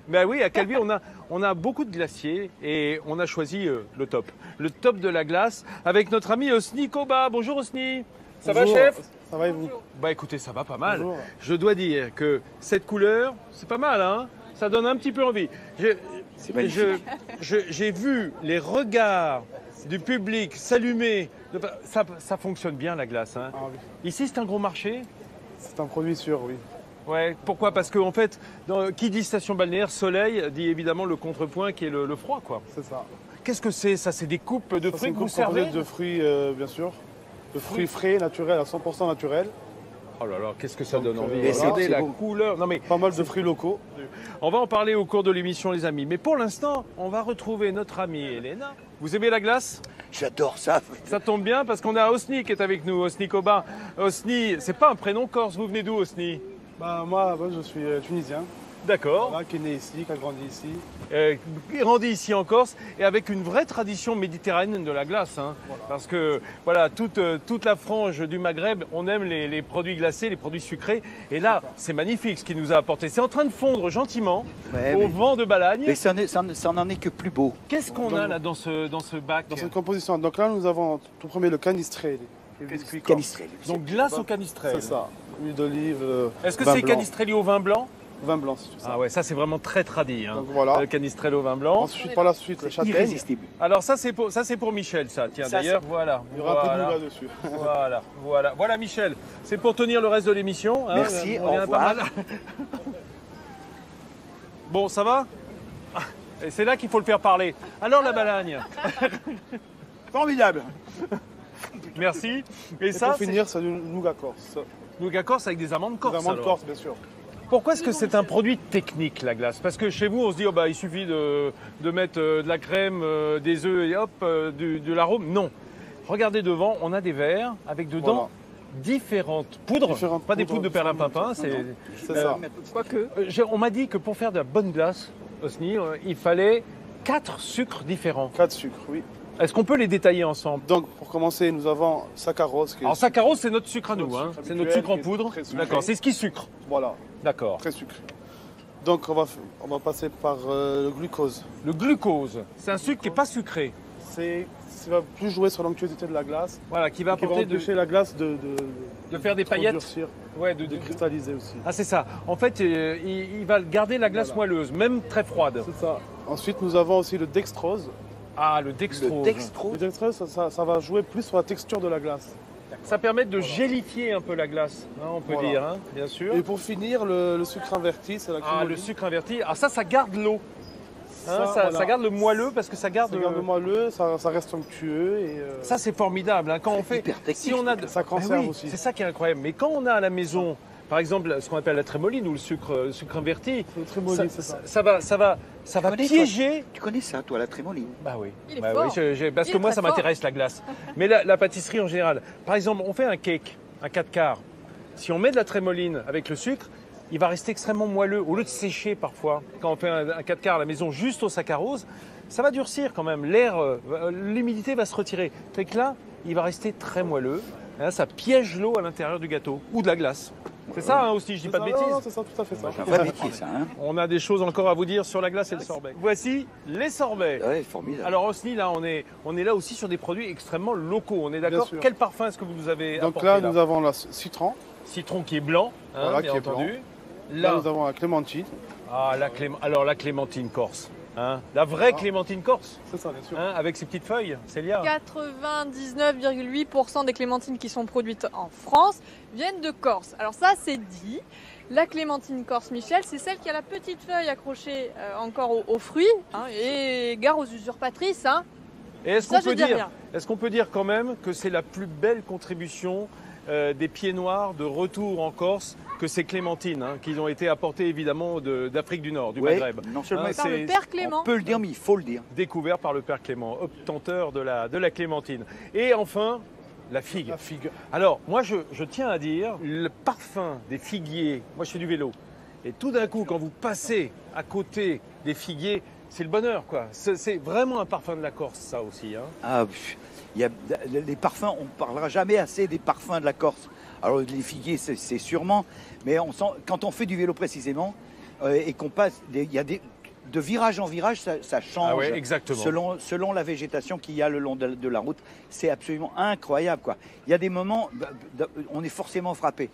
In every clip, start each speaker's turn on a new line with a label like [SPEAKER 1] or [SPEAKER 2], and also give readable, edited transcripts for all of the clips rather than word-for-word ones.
[SPEAKER 1] Ben oui, à Calvi, on a beaucoup de glaciers et on a choisi le top de la glace avec notre ami Osni Koba. Bonjour Osni. Ça va, chef?
[SPEAKER 2] Ça va et vous?
[SPEAKER 1] Bah écoutez, ça va pas mal.
[SPEAKER 2] Bonjour.
[SPEAKER 1] Je dois dire que cette couleur, c'est pas mal, hein? Ça donne un petit peu envie. J'ai vu les regards du public s'allumer. Ça fonctionne bien la glace, hein?
[SPEAKER 2] Ah, oui.
[SPEAKER 1] Ici, c'est un gros marché?
[SPEAKER 2] C'est un produit sûr, oui.
[SPEAKER 1] Ouais, pourquoi? Parce qu'en fait, qui dit station balnéaire, soleil, dit évidemment le contrepoint qui est le froid, quoi.
[SPEAKER 2] C'est ça.
[SPEAKER 1] Qu'est-ce que c'est ça? C'est des coupes de fruits que vous servez?
[SPEAKER 2] De fruits, bien sûr. De fruits frais, naturels, à 100% naturels.
[SPEAKER 1] Oh là là, qu'est-ce que ça donne envie.
[SPEAKER 2] voilà,
[SPEAKER 1] Regardez la couleur. Non, mais
[SPEAKER 2] Pas mal de fruits locaux.
[SPEAKER 1] on va en parler au cours de l'émission, les amis. Mais pour l'instant, on va retrouver notre amie Elena. Vous aimez la glace?
[SPEAKER 3] J'adore ça.
[SPEAKER 1] Ça tombe bien parce qu'on a Osni qui est avec nous, Osni Koba. Osni, c'est pas un prénom corse, vous venez d'où Osni?
[SPEAKER 2] Bah, moi, je suis tunisien.
[SPEAKER 1] D'accord.
[SPEAKER 2] Voilà, qui est né ici, qui a grandi ici.
[SPEAKER 1] Grandi ici en Corse et avec une vraie tradition méditerranéenne de la glace. Hein.
[SPEAKER 2] Voilà.
[SPEAKER 1] Parce que voilà, toute la frange du Maghreb, on aime les produits glacés, les produits sucrés. Et là, c'est magnifique ce qu'il nous a apporté. C'est en train de fondre gentiment au vent de Balagne.
[SPEAKER 3] Mais ça n'en est que plus beau.
[SPEAKER 1] Qu'est-ce qu'on a là dans ce bac?
[SPEAKER 2] Dans cette composition, donc là, nous avons tout premier le canistré.
[SPEAKER 3] Canistré.
[SPEAKER 1] Donc glace au canistrelle.
[SPEAKER 2] C'est ça. Huile d'olive.
[SPEAKER 1] Est-ce que
[SPEAKER 2] vin
[SPEAKER 1] c'est
[SPEAKER 2] blanc.
[SPEAKER 1] canistrelli au vin blanc?
[SPEAKER 2] Vin blanc, c'est tout ça.
[SPEAKER 1] Ah ouais, ça c'est vraiment très tradi. Hein.
[SPEAKER 2] Donc voilà.
[SPEAKER 1] Le canistrelli au vin blanc.
[SPEAKER 2] Ensuite, par la suite, le châtaigne.
[SPEAKER 3] Irrésistible.
[SPEAKER 1] Alors ça c'est pour Michel, ça. Tiens
[SPEAKER 3] Ça,
[SPEAKER 1] d'ailleurs, voilà.
[SPEAKER 2] Il y aura un peu de
[SPEAKER 1] Voilà.
[SPEAKER 2] nougat dessus.
[SPEAKER 1] Voilà Michel. C'est pour tenir le reste de l'émission. Hein.
[SPEAKER 3] Merci,
[SPEAKER 1] On
[SPEAKER 3] au
[SPEAKER 1] vient
[SPEAKER 3] revoir.
[SPEAKER 1] pas mal. Bon, ça va? Et c'est là qu'il faut le faire parler. Alors la Balagne.
[SPEAKER 3] Formidable.
[SPEAKER 1] Merci. Et
[SPEAKER 2] Et
[SPEAKER 1] ça,
[SPEAKER 2] pour finir, c'est du nougat corse.
[SPEAKER 1] nougat corse avec des amandes corse.
[SPEAKER 2] Des amandes
[SPEAKER 1] alors.
[SPEAKER 2] corse, bien sûr.
[SPEAKER 1] Pourquoi est-ce que c'est un produit technique, la glace? Parce que chez vous, on se dit, oh, bah, il suffit de mettre de la crème, des œufs et hop, de l'arôme. Non. Regardez devant, on a des verres avec dedans
[SPEAKER 2] Voilà.
[SPEAKER 1] différentes poudres.
[SPEAKER 2] Différentes
[SPEAKER 1] pas des
[SPEAKER 2] poudres,
[SPEAKER 1] poudres de perlimpinpin. C'est
[SPEAKER 2] C'est ça.
[SPEAKER 1] Quoique. On m'a dit que pour faire de la bonne glace, Osni, il fallait 4 sucres différents.
[SPEAKER 2] 4 sucres, oui.
[SPEAKER 1] Est-ce qu'on peut les détailler ensemble?
[SPEAKER 2] Donc, pour commencer, nous avons saccharose. Qui est
[SPEAKER 1] Alors, saccharose, c'est notre sucre à nous.
[SPEAKER 2] Notre
[SPEAKER 1] Hein.
[SPEAKER 2] sucre
[SPEAKER 1] C'est notre sucre en
[SPEAKER 2] habituel, qui est
[SPEAKER 1] poudre.
[SPEAKER 2] très sucré.
[SPEAKER 1] D'accord, c'est ce qui sucre.
[SPEAKER 2] Voilà,
[SPEAKER 1] D'accord.
[SPEAKER 2] très sucré. Donc, on va passer par le glucose.
[SPEAKER 1] Le glucose, c'est un sucre qui n'est pas sucré.
[SPEAKER 2] Ça va plus jouer sur l'onctuosité de la glace.
[SPEAKER 1] Voilà, qui va
[SPEAKER 2] Qui va
[SPEAKER 1] apporter
[SPEAKER 2] empêcher la glace de
[SPEAKER 1] faire des
[SPEAKER 2] trop
[SPEAKER 1] paillettes.
[SPEAKER 2] durcir,
[SPEAKER 1] Ouais,
[SPEAKER 2] de cristalliser aussi.
[SPEAKER 1] Ah, c'est ça. En fait, il va garder la glace
[SPEAKER 2] Voilà.
[SPEAKER 1] moelleuse, même très froide.
[SPEAKER 2] C'est ça. Ensuite, nous avons aussi le dextrose.
[SPEAKER 1] Ah, le dextrose.
[SPEAKER 3] Le dextro.
[SPEAKER 2] Le dextrose, ça va jouer plus sur la texture de la glace.
[SPEAKER 1] Ça permet de gélifier un peu la glace, hein, on peut
[SPEAKER 2] Voilà.
[SPEAKER 1] dire, hein, bien sûr.
[SPEAKER 2] Et pour finir, le sucre inverti, c'est la
[SPEAKER 1] Ah,
[SPEAKER 2] crémoline.
[SPEAKER 1] le sucre inverti. Ah, ça garde l'eau. Hein,
[SPEAKER 2] voilà.
[SPEAKER 1] ça garde le moelleux parce que ça garde.
[SPEAKER 2] Ça garde moelleux, ça reste onctueux. Et,
[SPEAKER 1] Ça, c'est formidable. Hein, quand on fait.
[SPEAKER 3] hyper technique,
[SPEAKER 1] Si on a de-
[SPEAKER 2] ça conserve
[SPEAKER 1] Ah oui,
[SPEAKER 2] aussi.
[SPEAKER 1] C'est ça qui est incroyable. Mais quand on a à la maison, par exemple, ce qu'on appelle la trémoline ou le sucre inverti,
[SPEAKER 2] le trémoline, c'est ça.
[SPEAKER 1] ça va
[SPEAKER 3] connais,
[SPEAKER 1] piéger.
[SPEAKER 3] Tu connais ça, toi, la trémoline?
[SPEAKER 1] Bah oui.
[SPEAKER 4] Il est
[SPEAKER 1] Bah
[SPEAKER 4] fort.
[SPEAKER 1] oui, parce
[SPEAKER 4] Il
[SPEAKER 1] que
[SPEAKER 4] est
[SPEAKER 1] moi,
[SPEAKER 4] très
[SPEAKER 1] ça
[SPEAKER 4] fort.
[SPEAKER 1] m'intéresse la glace. Mais la pâtisserie en général. Par exemple, on fait un cake, un 4 quarts. Si on met de la trémoline avec le sucre, il va rester extrêmement moelleux. Au lieu de sécher parfois, quand on fait un 4 quarts à la maison juste au saccharose, ça va durcir quand même. L'humidité va se retirer. Fait que là, il va rester très moelleux. Et là, ça piège l'eau à l'intérieur du gâteau ou de la glace. C'est ça hein, aussi, je dis pas de
[SPEAKER 2] Non,
[SPEAKER 1] bêtises.
[SPEAKER 2] non, c'est ça, tout à fait ça.
[SPEAKER 3] C'est un vrai métier, ça, hein?
[SPEAKER 1] On a des choses encore à vous dire sur la glace et le sorbet. Voici les sorbets.
[SPEAKER 3] Ouais, formidable.
[SPEAKER 1] Alors Osni, là, on est là aussi sur des produits extrêmement locaux. On est d'accord?
[SPEAKER 2] sûr.
[SPEAKER 1] Quel parfum est-ce que vous nous avez
[SPEAKER 2] Donc
[SPEAKER 1] apporté
[SPEAKER 2] là, nous avons le citron.
[SPEAKER 1] Citron qui est blanc, hein,
[SPEAKER 2] Voilà,
[SPEAKER 1] bien
[SPEAKER 2] qui est
[SPEAKER 1] entendu.
[SPEAKER 2] Là, nous avons la clémentine.
[SPEAKER 1] Alors la clémentine corse. Hein, la vraie clémentine corse,
[SPEAKER 2] C'est ça, bien sûr.
[SPEAKER 1] hein, avec ses petites feuilles, Célia.
[SPEAKER 4] 99,8% des clémentines qui sont produites en France viennent de Corse. Alors ça, c'est dit. La clémentine corse, Michel, c'est celle qui a la petite feuille accrochée encore aux fruits hein, et gare aux usurpatrices. Hein.
[SPEAKER 1] Et est-ce
[SPEAKER 4] Ça,
[SPEAKER 1] qu'on
[SPEAKER 4] je dis rien.
[SPEAKER 1] peut dire quand même que c'est la plus belle contribution des pieds noirs de retour en Corse que ces clémentines, hein, qui ont été apportées évidemment d'Afrique du Nord, du
[SPEAKER 3] Ouais,
[SPEAKER 1] Maghreb.
[SPEAKER 3] non seulement
[SPEAKER 1] Hein,
[SPEAKER 4] Par le
[SPEAKER 1] c'est
[SPEAKER 4] père Clément.
[SPEAKER 3] on peut le dire, mais il faut le dire.
[SPEAKER 1] découvert par le père Clément, obtenteur de la clémentine. Et enfin, la figue.
[SPEAKER 2] La figue.
[SPEAKER 1] Alors, moi, je tiens à dire, le parfum des figuiers, moi je fais du vélo, et tout d'un coup, quand vous passez à côté des figuiers, c'est le bonheur, quoi. C'est vraiment un parfum de la Corse, ça aussi. Hein.
[SPEAKER 3] Ah, il y a les parfums, on ne parlera jamais assez des parfums de la Corse. Alors les figuiers, c'est sûrement, mais on sent, quand on fait du vélo précisément, et qu'on passe, il y a de virage en virage, ça change.
[SPEAKER 1] Ah ouais, exactement.
[SPEAKER 3] Selon la végétation qu'il y a le long de la route. C'est absolument incroyable, quoi. Il y a des moments, on est forcément frappé.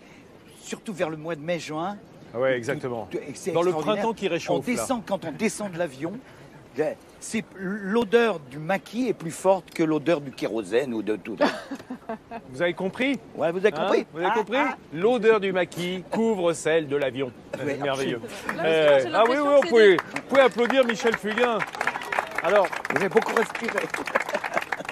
[SPEAKER 3] Surtout vers le mois de mai-juin.
[SPEAKER 1] Ah ouais, exactement.
[SPEAKER 3] C'est
[SPEAKER 1] Dans le
[SPEAKER 3] extraordinaire.
[SPEAKER 1] printemps qui réchauffe.
[SPEAKER 3] Quand on descend de l'avion, l'odeur du maquis est plus forte que l'odeur du kérosène ou de tout.
[SPEAKER 1] Vous avez compris?
[SPEAKER 3] Ouais, vous avez compris?
[SPEAKER 1] Hein, vous avez compris? L'odeur du maquis couvre celle de l'avion.
[SPEAKER 3] Oui,
[SPEAKER 1] C'est merveilleux.
[SPEAKER 4] Là, parce que moi, j'ai
[SPEAKER 1] Ah oui,
[SPEAKER 4] l'impression
[SPEAKER 1] oui,
[SPEAKER 4] que
[SPEAKER 1] vous pouvez applaudir Michel Fugain. Alors,
[SPEAKER 3] Vous avez beaucoup respiré.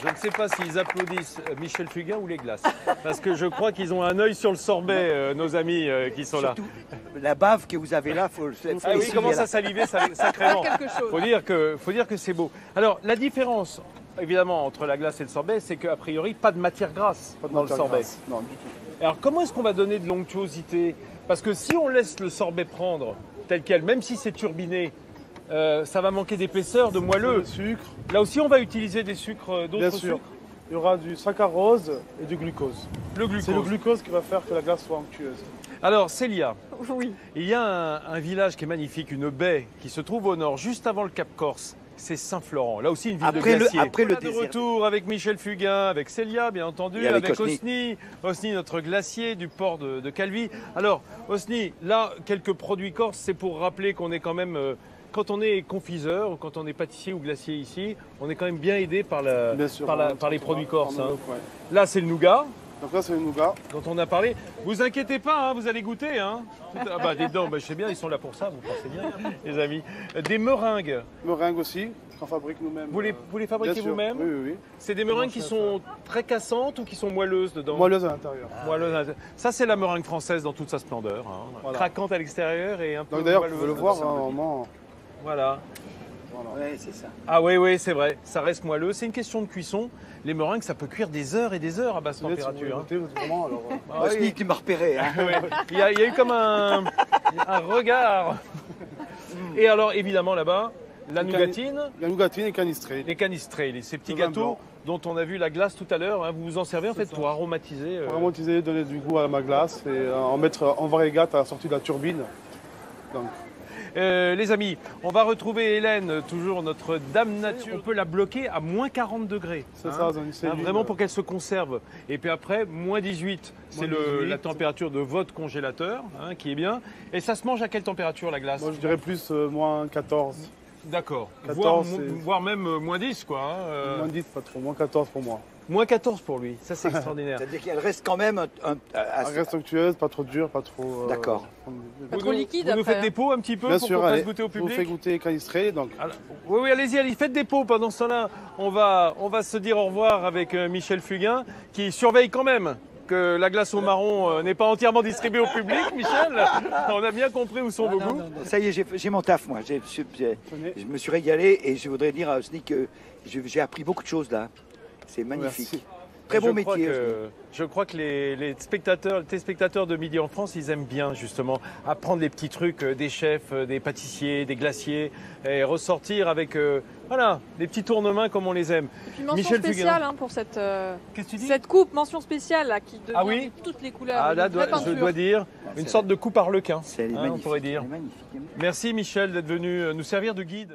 [SPEAKER 1] je ne sais pas s'ils applaudissent Michel Fugain ou les glaces. Parce que je crois qu'ils ont un œil sur le sorbet, nos amis qui sont là.
[SPEAKER 3] Surtout, la bave que vous avez là, faut
[SPEAKER 1] Ah oui,
[SPEAKER 3] essuyer,
[SPEAKER 1] commence
[SPEAKER 3] là.
[SPEAKER 1] à saliver sacrément.
[SPEAKER 4] quelque chose.
[SPEAKER 1] Faut dire que c'est beau. Alors, la différence, évidemment, entre la glace et le sorbet, c'est qu'a priori, pas de matière grasse
[SPEAKER 2] Pas de
[SPEAKER 1] dans le
[SPEAKER 2] matière
[SPEAKER 1] sorbet.
[SPEAKER 2] grasse. Non, du tout.
[SPEAKER 1] Alors, comment est-ce qu'on va donner de l'onctuosité? Parce que si on laisse le sorbet prendre tel quel, même si c'est turbiné, ça va manquer d'épaisseur, de moelleux.
[SPEAKER 2] Le sucre,
[SPEAKER 1] Là aussi, on va utiliser des sucres,
[SPEAKER 2] bien
[SPEAKER 1] d'autres
[SPEAKER 2] sûr.
[SPEAKER 1] sucres.
[SPEAKER 2] Il y aura du saccharose et du glucose.
[SPEAKER 1] Le glucose.
[SPEAKER 2] C'est le glucose qui va faire que la glace soit onctueuse.
[SPEAKER 1] Alors, Célia,
[SPEAKER 4] Oui.
[SPEAKER 1] il y a un village qui est magnifique, une baie qui se trouve au nord, juste avant le Cap Corse. C'est Saint-Florent. Là aussi, une ville de glaciers.
[SPEAKER 3] Après le
[SPEAKER 1] Voilà, de
[SPEAKER 3] désert.
[SPEAKER 1] retour avec Michel Fugain, avec Célia, bien entendu,
[SPEAKER 3] Et avec
[SPEAKER 1] Osni. Osni, notre glacier du port de Calvi. Alors, Osni, là, quelques produits corses, c'est pour rappeler qu'on est quand même, quand on est confiseur, ou quand on est pâtissier ou glacier ici, on est quand même bien aidé par,
[SPEAKER 2] Bien sûr,
[SPEAKER 1] par les produits corses. Hein.
[SPEAKER 2] Ouais.
[SPEAKER 1] Là, c'est le nougat
[SPEAKER 2] Donc là, c'est le nougat.
[SPEAKER 1] dont on a parlé. Vous inquiétez pas, hein, vous allez goûter. Hein. Ah bah, des dents, bah, je sais bien, ils sont là pour ça, vous pensez bien, les amis. Des meringues,
[SPEAKER 2] Meringue aussi, qu'on fabrique nous-mêmes.
[SPEAKER 1] vous les fabriquez
[SPEAKER 2] Bien sûr.
[SPEAKER 1] vous-même?
[SPEAKER 2] Oui, oui, oui.
[SPEAKER 1] C'est des meringues qui sont très cassantes ou qui sont moelleuses dedans?
[SPEAKER 2] Moelleuse à l'intérieur.
[SPEAKER 1] Moelleuses à l'intérieur. Ça, c'est la meringue française dans toute sa splendeur. Hein.
[SPEAKER 2] Voilà.
[SPEAKER 1] Craquante à l'extérieur et un peu
[SPEAKER 2] Donc d'ailleurs, vous
[SPEAKER 1] moelleuse.
[SPEAKER 2] pouvez le voir, hein, au moment.
[SPEAKER 1] Voilà.
[SPEAKER 2] Voilà.
[SPEAKER 3] Ouais, c'est ça.
[SPEAKER 1] Ah oui, oui, c'est vrai. Ça reste moelleux. C'est une question de cuisson. Les meringues, ça peut cuire des heures et des heures à basse
[SPEAKER 2] Vous voulez, si vous
[SPEAKER 1] température.
[SPEAKER 2] voulez
[SPEAKER 1] Hein.
[SPEAKER 2] goûter, vraiment, alors,
[SPEAKER 1] Ah
[SPEAKER 3] Osni,
[SPEAKER 1] oui.
[SPEAKER 3] tu m'as repéré. Hein.
[SPEAKER 1] Ouais. Il y a eu comme un regard. Et alors, évidemment, là-bas, la nougatine,
[SPEAKER 2] La nougatine et canistrée.
[SPEAKER 1] les canistrés, ces petits
[SPEAKER 2] Le vin
[SPEAKER 1] gâteaux
[SPEAKER 2] blanc.
[SPEAKER 1] dont on a vu la glace tout à l'heure. Hein. Vous vous en servez en fait
[SPEAKER 2] ça.
[SPEAKER 1] pour aromatiser.
[SPEAKER 2] Pour aromatiser, donner du goût à ma glace et en mettre en variégate à la sortie de la turbine. Donc,
[SPEAKER 1] Les amis, on va retrouver Hélène, toujours notre dame nature. On peut la bloquer à moins 40 degrés.
[SPEAKER 2] c'est ça, dans une cellule.
[SPEAKER 1] Vraiment pour qu'elle se conserve. Et puis après, moins 18, c'est
[SPEAKER 2] Moins 18.
[SPEAKER 1] la température de votre congélateur, hein, qui est bien. Et ça se mange à quelle température la glace?
[SPEAKER 2] Moi, je dirais plus moins 14.
[SPEAKER 1] D'accord.
[SPEAKER 2] 14,
[SPEAKER 1] Voire même moins 10, quoi. Hein,
[SPEAKER 2] Moins 10, pas trop. Moins 14 pour moi.
[SPEAKER 1] moins 14 pour lui. Ça, c'est extraordinaire.
[SPEAKER 3] C'est-à-dire qu'elle reste quand même
[SPEAKER 2] Elle reste onctueuse, pas trop dure, pas trop.
[SPEAKER 3] D'accord.
[SPEAKER 4] Pas trop liquide
[SPEAKER 1] Vous nous
[SPEAKER 4] après,
[SPEAKER 1] faites des pots un petit peu
[SPEAKER 2] Bien
[SPEAKER 1] pour
[SPEAKER 2] sûr,
[SPEAKER 1] qu'on
[SPEAKER 2] allez,
[SPEAKER 1] fasse goûter au
[SPEAKER 2] je vous
[SPEAKER 1] public?
[SPEAKER 2] fais goûter canistré. Donc,
[SPEAKER 1] Alors, oui, allez-y, faites des pots. Pendant ce temps-là, on va se dire au revoir avec Michel Fugain, qui surveille quand même que la glace au marron n'est pas entièrement distribuée au public, Michel. On a bien compris où sont vos goûts.
[SPEAKER 3] Ça y est, j'ai mon taf, moi. Je me suis régalé et je voudrais dire à Osni que j'ai appris beaucoup de choses là. C'est magnifique.
[SPEAKER 2] merci.
[SPEAKER 3] Très bon
[SPEAKER 1] Je crois
[SPEAKER 3] métier.
[SPEAKER 1] que- Je crois que les téléspectateurs de Midi en France, ils aiment bien justement apprendre les petits trucs des chefs, des pâtissiers, des glaciers et ressortir avec voilà, des petits tournements comme on les aime.
[SPEAKER 4] Et puis mention
[SPEAKER 1] Michel Fugain.
[SPEAKER 4] spéciale hein, pour cette,
[SPEAKER 1] Qu'est-ce que tu dis?
[SPEAKER 4] cette coupe, mention spéciale là, qui devient
[SPEAKER 1] Ah oui
[SPEAKER 4] de toutes les couleurs.
[SPEAKER 1] Ah là,
[SPEAKER 4] une vraie
[SPEAKER 1] je
[SPEAKER 4] peinture.
[SPEAKER 1] dois dire, une sorte de coupe arlequin,
[SPEAKER 3] C'est
[SPEAKER 1] on
[SPEAKER 3] magnifique.
[SPEAKER 1] pourrait dire.
[SPEAKER 3] Elle est magnifique.
[SPEAKER 1] Merci Michel d'être venu nous servir de guide.